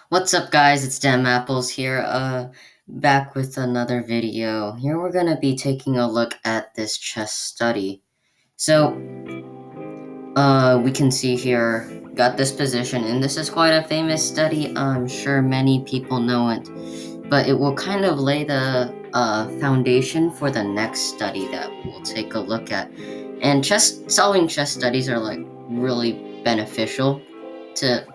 What's up, guys? It's Damn Apples here, back with another video. Here we're gonna be taking a look at this chess study. So, we can see here, got this position, and this is quite a famous study. I'm sure many people know it, but it will kind of lay the foundation for the next study that we'll take a look at. And solving chess studies are like really beneficial to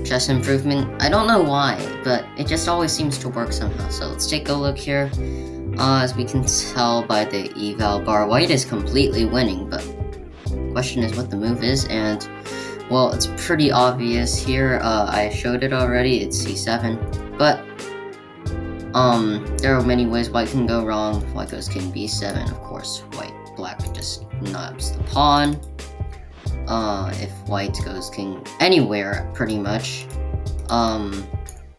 chess improvement. I don't know why, but it just always seems to work somehow. So let's take a look here. As we can tell by the eval bar, white is completely winning, but question is what the move is, and well, it's pretty obvious here. I showed it already. It's c7, but there are many ways white can go wrong. White goes king b7, of course. Black just knobs the pawn. If white goes king anywhere, pretty much.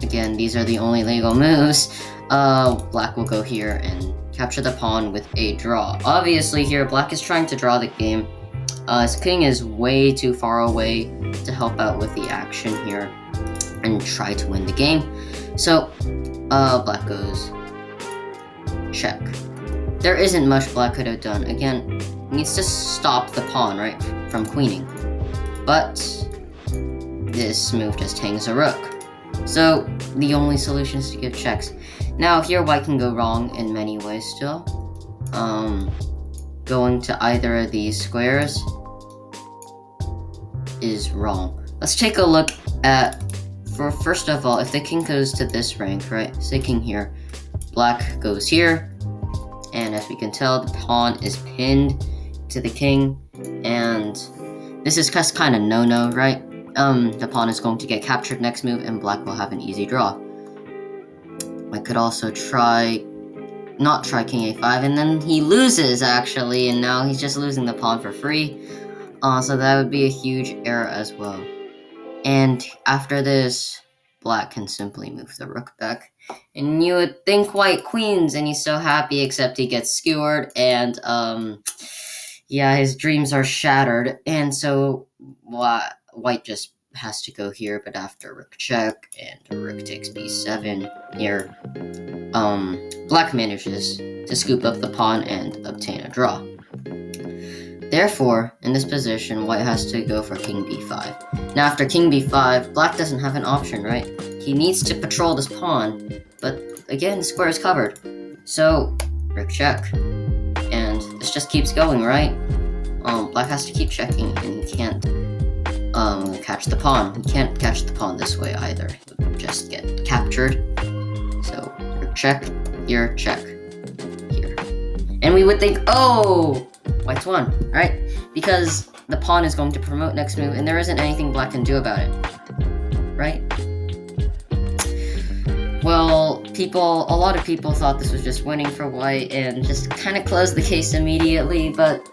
Again, these are the only legal moves. Black will go here and capture the pawn with a draw. Obviously here, black is trying to draw the game. His king is way too far away to help out with the action here and try to win the game. So, black goes check. There isn't much black could have done. Again, needs to stop the pawn, right, from queening. But this move just hangs a rook. So the only solution is to give checks. Now here white can go wrong in many ways still. Going to either of these squares is wrong. Let's take a look at, first of all, if the king goes to this rank, right, say king here, black goes here, and as we can tell, the pawn is pinned to the king, and this is just kind of no-no, right? The pawn is going to get captured next move, and black will have an easy draw. I could also not try king a5, and then he loses, actually, and now he's just losing the pawn for free. So that would be a huge error as well. And after this, black can simply move the rook back. And you would think white queens, and he's so happy, except he gets skewered, and, yeah, his dreams are shattered. And so, white just has to go here, but after rook check, and rook takes b7 here, black manages to scoop up the pawn and obtain a draw. Therefore, in this position, white has to go for king b5. Now, after king b5, black doesn't have an option, right? He needs to patrol this pawn, but again, the square is covered. So, rook check. And this just keeps going, right? Black has to keep checking, and he can't catch the pawn. He can't catch the pawn this way either. He'll just get captured. So, rook check, here, check, here. And we would think, oh, white's won, right? Because the pawn is going to promote next move, and there isn't anything black can do about it, right? Well, a lot of people thought this was just winning for white and just kind of closed the case immediately, but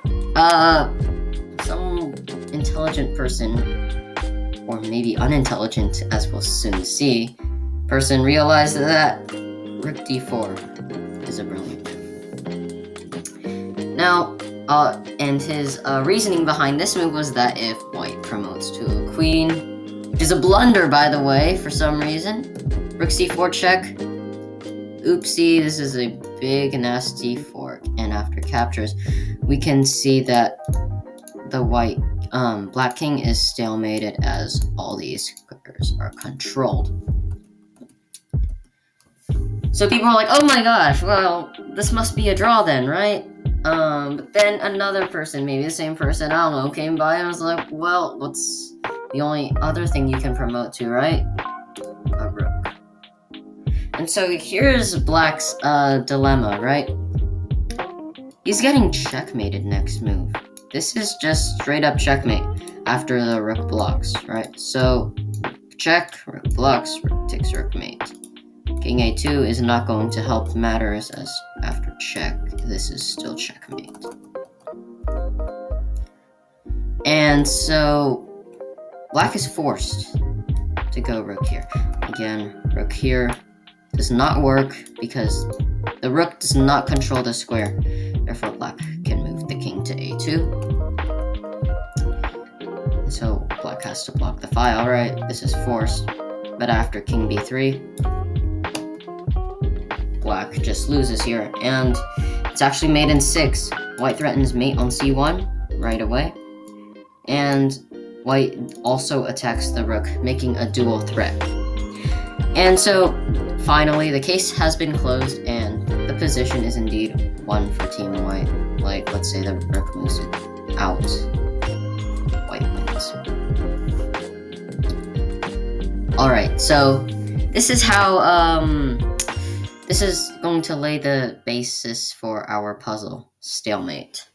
some intelligent person, or maybe unintelligent, as we'll soon see, person realized that rook d4 is a brilliant move. Now, and his reasoning behind this move was that if white promotes to a queen, which is a blunder, by the way, for some reason, rook c4 check, oopsie, this is a big nasty fork, and after captures, we can see that the black king is stalemated as all these squares are controlled. So people are like, oh my gosh, well, this must be a draw then, right? But then another person, maybe the same person, I don't know, came by and was like, well, what's the only other thing you can promote to, right? A rook. And so here's black's dilemma, right? He's getting checkmated next move. This is just straight up checkmate after the rook blocks, right? So check, rook blocks, rook takes rook mate. King a2 is not going to help matters, as after check, this is still checkmate. And so black is forced to go rook here. Again, rook here does not work because the rook does not control the square. Therefore, black can move the king to a2. And so black black has to block the file, right? This is forced. But after king b3, black just loses here. And it's actually mate in 6. White threatens mate on c1 right away. And white also attacks the rook, making a dual threat. And so, finally, the case has been closed, and the position is indeed won for Team White. Like, let's say the rook moves it out. White wins. Alright, so this is how, this is going to lay the basis for our puzzle, Stalemate.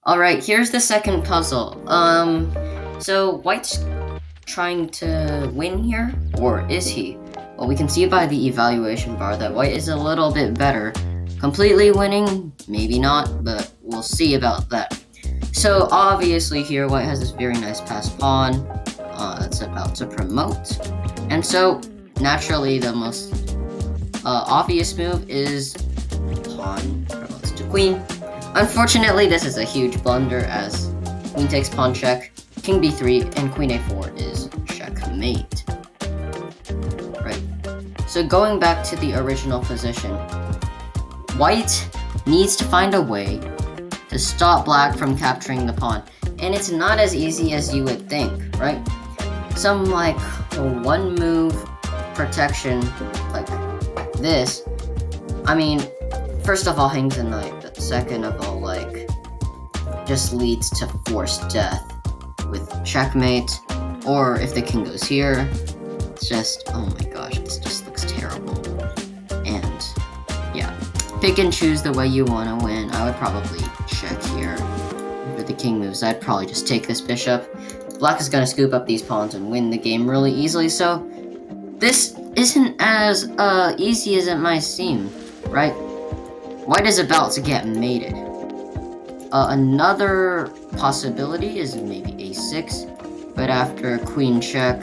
Alright, here's the second puzzle. So white's trying to win here, or is he? Well, we can see by the evaluation bar that white is a little bit better. Completely winning? Maybe not, but we'll see about that. So obviously here white has this very nice passed pawn that's about to promote. And so naturally the most obvious move is pawn promotes to queen. Unfortunately, this is a huge blunder as queen takes pawn check, king b3, and queen a4 is checkmate. Right. So going back to the original position, white needs to find a way to stop black from capturing the pawn. And it's not as easy as you would think, right? Some like one move protection like this, I mean, first of all hangs a knight, but second of all, like, just leads to forced death with checkmate, or if the king goes here, it's just, oh my gosh, this just looks terrible. And yeah, pick and choose the way you want to win. I would probably check here. If the king moves, I'd probably just take this bishop. Black is going to scoop up these pawns and win the game really easily, so this isn't as easy as it might seem, right? White is about to get mated. Another possibility is maybe a6, but after queen check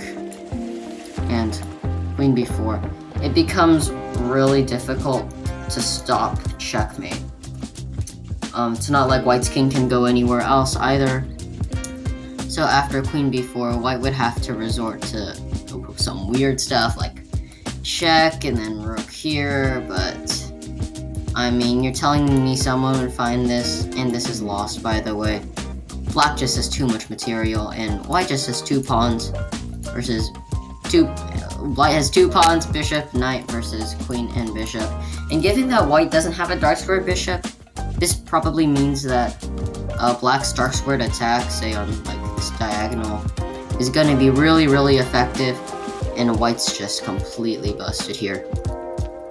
and queen b4, it becomes really difficult to stop checkmate. It's not like white's king can go anywhere else either. So after queen b4, white would have to resort to some weird stuff like check and then rook here, but I mean, you're telling me someone would find this, and this is lost, by the way. Black just has too much material, and white just has 2 pawns versus white has 2 pawns, bishop, knight versus queen and bishop. And given that white doesn't have a dark squared bishop, this probably means that black's dark squared attack, say on like this diagonal, is going to be really, really effective, and white's just completely busted here.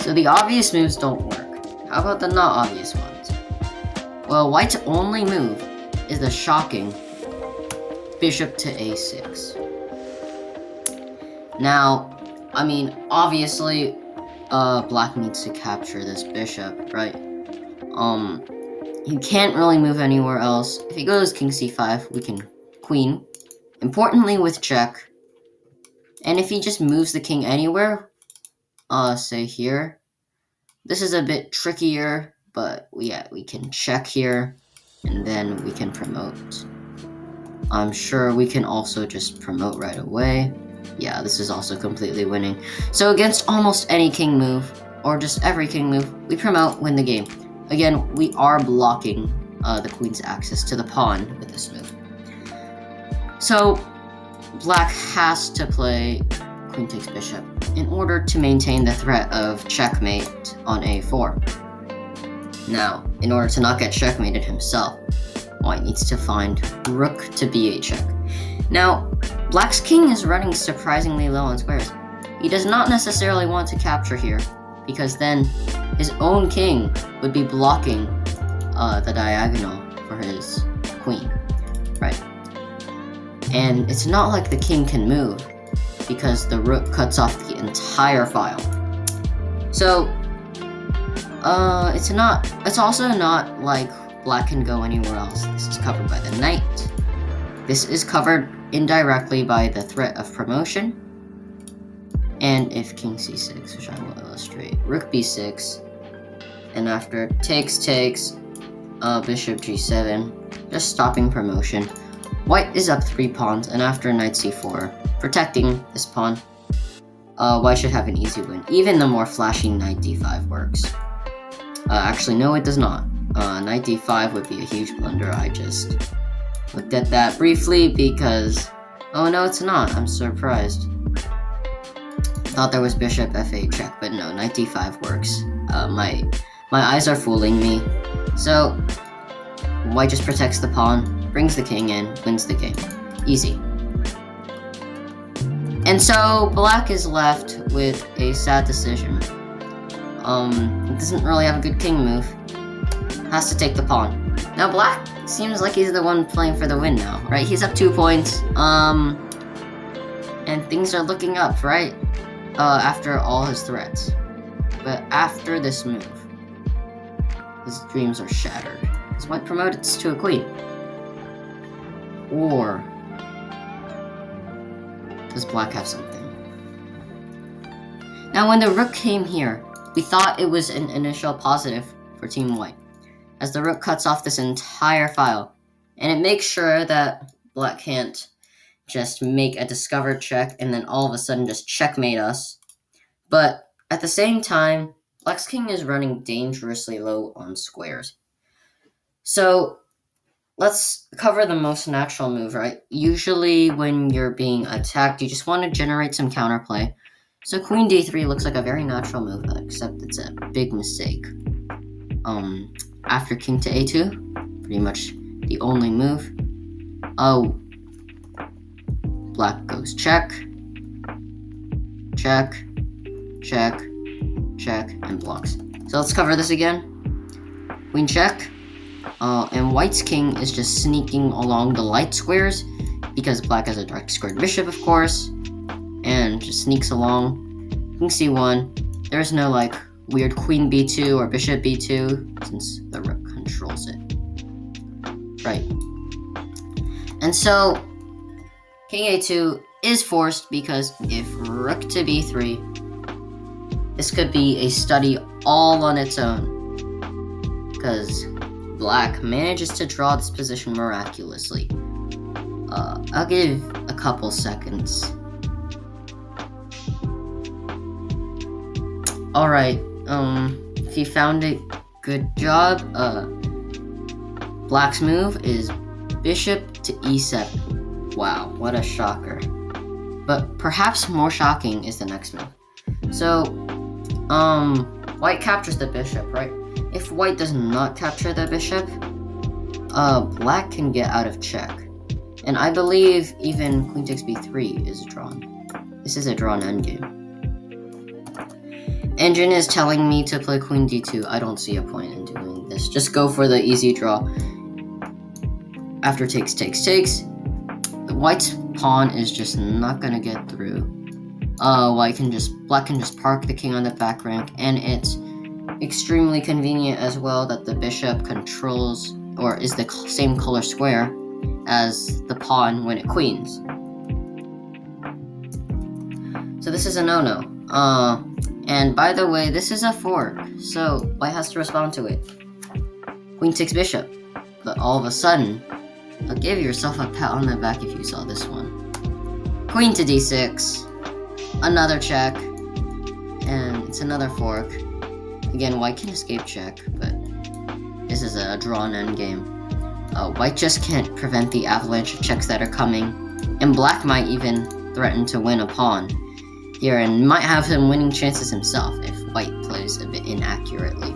So the obvious moves don't work. How about the not obvious ones? Well, white's only move is the shocking bishop to a6. Now, I mean, obviously, black needs to capture this bishop, right? He can't really move anywhere else. If he goes king c5, we can queen. Importantly with check. And if he just moves the king anywhere, say here, this is a bit trickier, but yeah, we can check here, and then we can promote. I'm sure we can also just promote right away. Yeah, this is also completely winning. So against almost any king move, or just every king move, we promote, win the game. Again, we are blocking the queen's access to the pawn with this move. So black has to play queen takes bishop in order to maintain the threat of checkmate on a4. Now, in order to not get checkmated himself, white needs to find rook to b8 check. Now, black's king is running surprisingly low on squares. He does not necessarily want to capture here, because then his own king would be blocking the diagonal for his queen, right? And it's not like the king can move, because the rook cuts off the entire file. So, it's also not like black can go anywhere else. This is covered by the knight. This is covered indirectly by the threat of promotion. And if king c6, which I will illustrate, rook b6, and after takes, bishop g7, just stopping promotion. White is up 3 pawns, and after knight c4, protecting this pawn, White should have an easy win. Even the more flashy knight d5 works. Actually, no, it does not. Knight d5 would be a huge blunder. I just looked at that briefly because... Oh, no, it's not. I'm surprised. Thought there was bishop f8 check, but no, knight d5 works. My eyes are fooling me. So, White just protects the pawn, brings the king in, wins the game. Easy. And so, Black is left with a sad decision. He doesn't really have a good king move. Has to take the pawn. Now, Black seems like he's the one playing for the win now, right? He's up 2 points. And things are looking up, right? After all his threats. But after this move, his dreams are shattered. Is White promoted to a queen? Or does Black have something? Now, when the rook came here, we thought it was an initial positive for Team White, as the rook cuts off this entire file, and it makes sure that Black can't just make a discovered check and then all of a sudden just checkmate us. But at the same time, Black's king is running dangerously low on squares. So let's cover the most natural move, right? Usually when you're being attacked, you just want to generate some counterplay. So queen d3 looks like a very natural move, except it's a big mistake. After king to a2, pretty much the only move. Oh, Black goes check, check, check, check, and blocks. So let's cover this again. Queen check. And White's king is just sneaking along the light squares because Black has a dark squared bishop, of course, and just sneaks along. King c1. There's no like weird queen b2 or bishop b2 since the rook controls it. Right. And so king a2 is forced because if rook to b3, this could be a study all on its own, because Black manages to draw this position miraculously. I'll give a couple seconds. Alright, if you found it, good job. Black's move is bishop to e7. Wow, what a shocker. But perhaps more shocking is the next move. So, White captures the bishop, right? If White does not capture the bishop, Black can get out of check. And I believe even queen takes b3 is drawn. This is a drawn endgame. Engine is telling me to play queen d2. I don't see a point in doing this. Just go for the easy draw. After takes, White's pawn is just not gonna get through. Black can just park the king on the back rank, and it's extremely convenient as well that the bishop controls or is the same color square as the pawn when it queens. So this is a no-no. And by the way, this is a fork, so White has to respond to it. Queen takes bishop, but all of a sudden, give yourself a pat on the back if you saw this one. Queen to d6, another check, and it's another fork. Again, White can escape check, but this is a drawn endgame. White just can't prevent the avalanche of checks that are coming, and Black might even threaten to win a pawn here and might have him winning chances himself if White plays a bit inaccurately.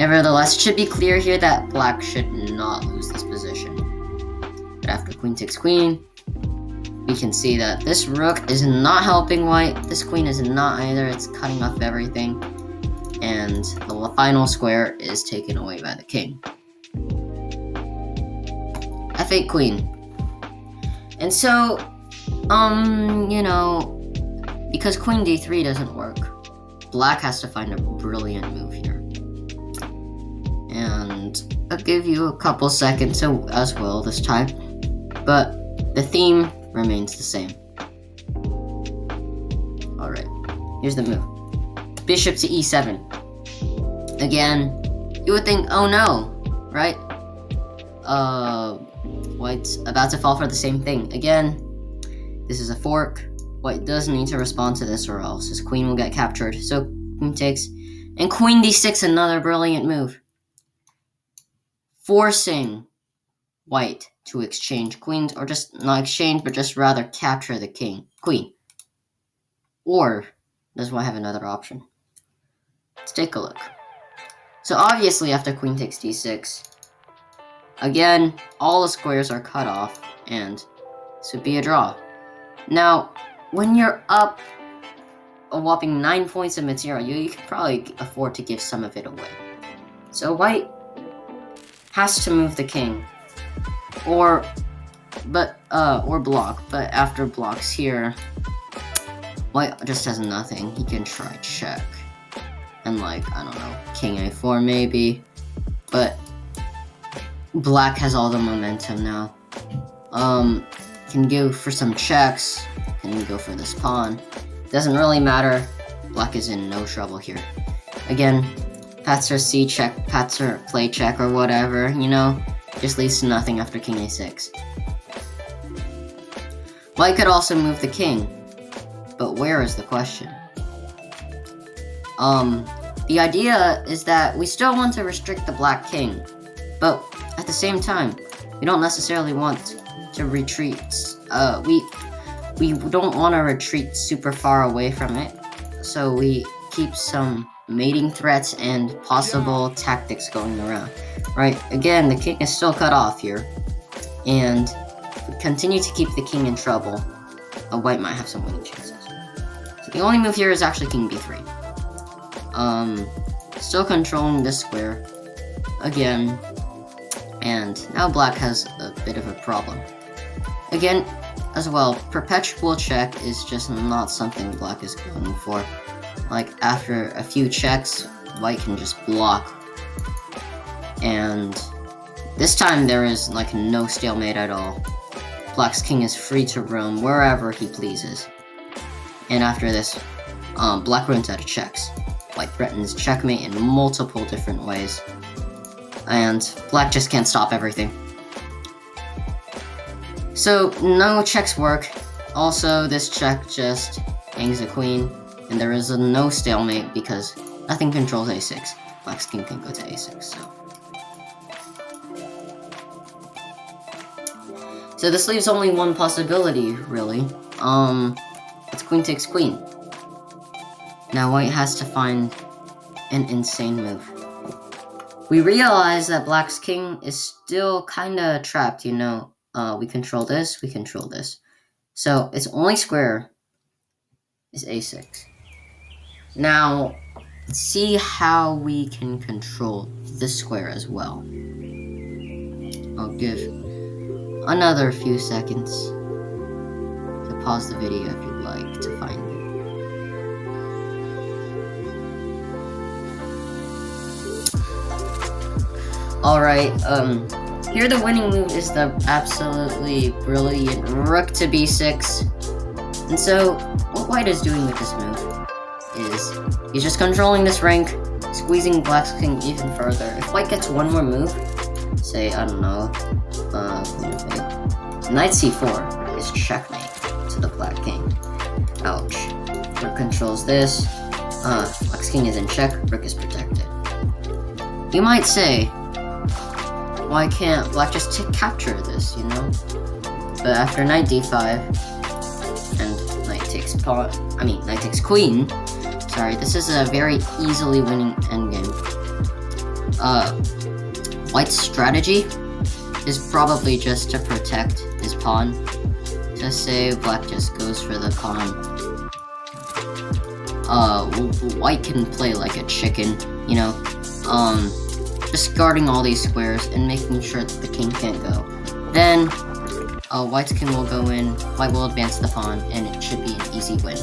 Nevertheless, it should be clear here that Black should not lose this position. But after queen takes queen, we can see that this rook is not helping White, this queen is not either, it's cutting off everything, and the final square is taken away by the king. f8 queen. And so, because queen d3 doesn't work, Black has to find a brilliant move here. And I'll give you a couple seconds as well this time, but the theme remains the same. Alright, here's the move. Bishop to e7. Again, you would think, oh no, right? white's about to fall for the same thing. Again, this is a fork. White does need to respond to this or else his queen will get captured. So queen takes, and queen d6, another brilliant move. Forcing white to exchange queens, or just not exchange, but just rather capture the queen. Or does white have another option? Let's take a look. So obviously after queen takes d6, again, all the squares are cut off, and this would be a draw. Now, when you're up a whopping 9 points of material, you can probably afford to give some of it away. So white has to move the king, or block. But after blocks here, white just has nothing. He can try check, and like, I don't know, king a4 maybe. But black has all the momentum now. Can go for some checks. Can go for this pawn. Doesn't really matter. Black is in no trouble here. Again, Patzer C check, Patzer play check, or whatever, you know, just leads to nothing after king a6. White could also move the king, but where is the question? The idea is that we still want to restrict the black king, but at the same time, we don't necessarily want to retreat. We don't want to retreat super far away from it, so we keep some mating threats and possible tactics going around, right? Again, the king is still cut off here, and if we continue to keep the king in trouble, white might have some winning chances. So the only move here is actually king b3. Still controlling this square again, and now black has a bit of a problem. Again, as well, perpetual check is just not something black is going for. Like, after a few checks, white can just block. And this time there is like no stalemate at all. Black's king is free to roam wherever he pleases. And after this, black runs out of checks. White threatens checkmate in multiple different ways. And black just can't stop everything. So, no checks work. Also, this check just hangs a queen, and there is no stalemate because nothing controls a6. Black's king can go to a6, so this leaves only one possibility, really. It's queen takes queen. Now white has to find an insane move. We realize that black's king is still kinda trapped, you know. We control this, we control this. So its only square is a6. Now, let's see how we can control this square as well. I'll give another few seconds to pause the video if you'd like to find it. Alright, here the winning move is the absolutely brilliant rook to b6. And so, what white is doing with this move is he's just controlling this rank, squeezing black's king even further. If white gets one more move, say, I don't know, knight c4 is checkmate to the black king. Ouch. Rook controls this. Black's king is in check, rook is protected. You might say, why can't black just capture this, you know? But after knight d5 and knight takes queen. Sorry, this is a very easily winning endgame. White's strategy is probably just to protect his pawn. Just say black just goes for the pawn. White can play like a chicken, you know? Just guarding all these squares and making sure that the king can't go. Then, white's king will go in, white will advance the pawn, and it should be an easy win.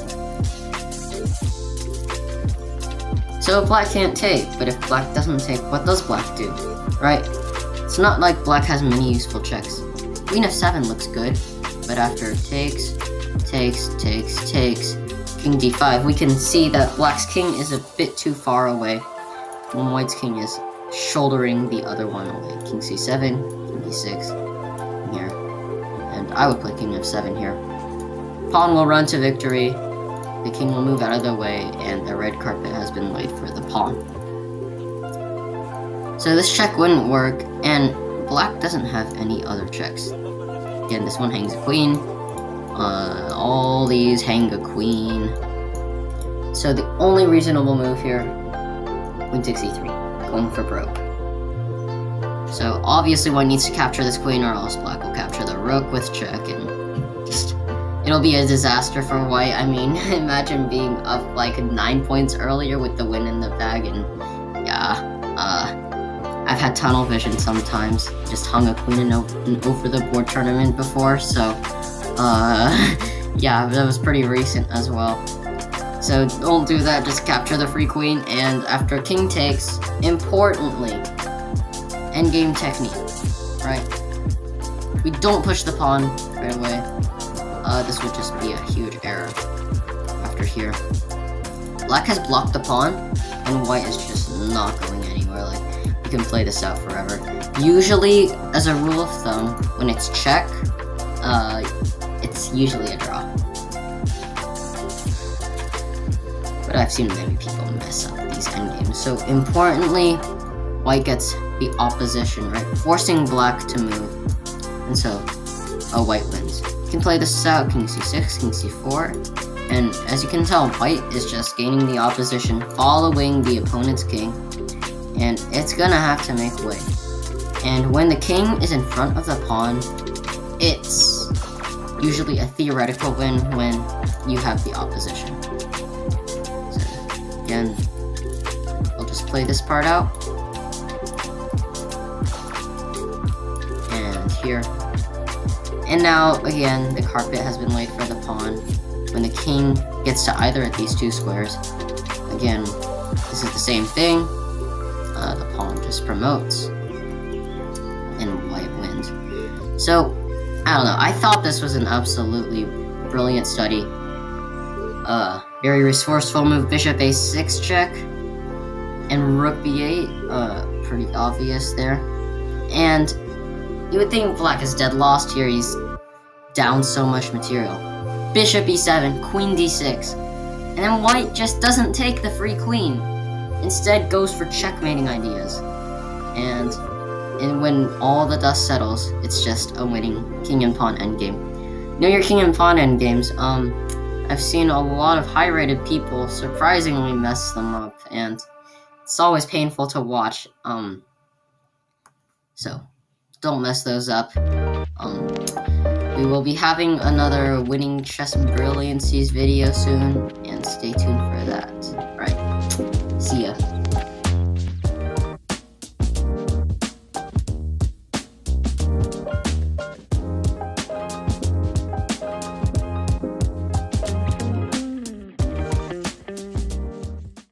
So black can't take, but if black doesn't take, what does black do? Right? It's not like black has many useful checks. Queen f7 looks good, but after takes, king d5, we can see that black's king is a bit too far away when white's king is shouldering the other one away. King c7, king d6, king here. And I would play king f7 here. Pawn will run to victory. The king will move out of the way, and the red carpet has been laid for the pawn. So this check wouldn't work, and black doesn't have any other checks. Again, this one hangs a queen. All these hang a queen. So the only reasonable move here, queen takes e3, going for broke. So obviously white needs to capture this queen, or else black will capture the rook with check, and just it'll be a disaster for white. I mean, imagine being up like 9 points earlier with the win in the bag, and yeah, I've had tunnel vision sometimes. Just hung a queen in an over the board tournament before, so yeah, that was pretty recent as well. So don't do that, just capture the free queen, and after king takes, importantly, endgame technique, right? We don't push the pawn right away. This would just be a huge error after here. Black has blocked the pawn, and white is just not going anywhere. Like, you can play this out forever. Usually, as a rule of thumb, when it's check, it's usually a draw. But I've seen many people mess up these endgames. So importantly, white gets the opposition, right? Forcing black to move. And so, white wins. You can play this out, king c6, king c4. And as you can tell, white is just gaining the opposition, following the opponent's king. And it's gonna have to make way. And when the king is in front of the pawn, it's usually a theoretical win when you have the opposition. So, again, I'll just play this part out. And here. And now, again, the carpet has been laid for the pawn. When the king gets to either of these two squares, again, this is the same thing. The pawn just promotes, and white wins. So, I don't know. I thought this was an absolutely brilliant study. Very resourceful move, bishop a6 check, and rook b8. Pretty obvious there. And you would think black is dead lost here. He's down so much material. Bishop e7, queen d6, and then white just doesn't take the free queen. Instead, goes for checkmating ideas. And when all the dust settles, it's just a winning king and pawn endgame. Know your king and pawn endgames. I've seen a lot of high-rated people surprisingly mess them up, and it's always painful to watch. So don't mess those up. We will be having another Winning Chess Brilliancies video soon, and stay tuned for that. Right. See ya.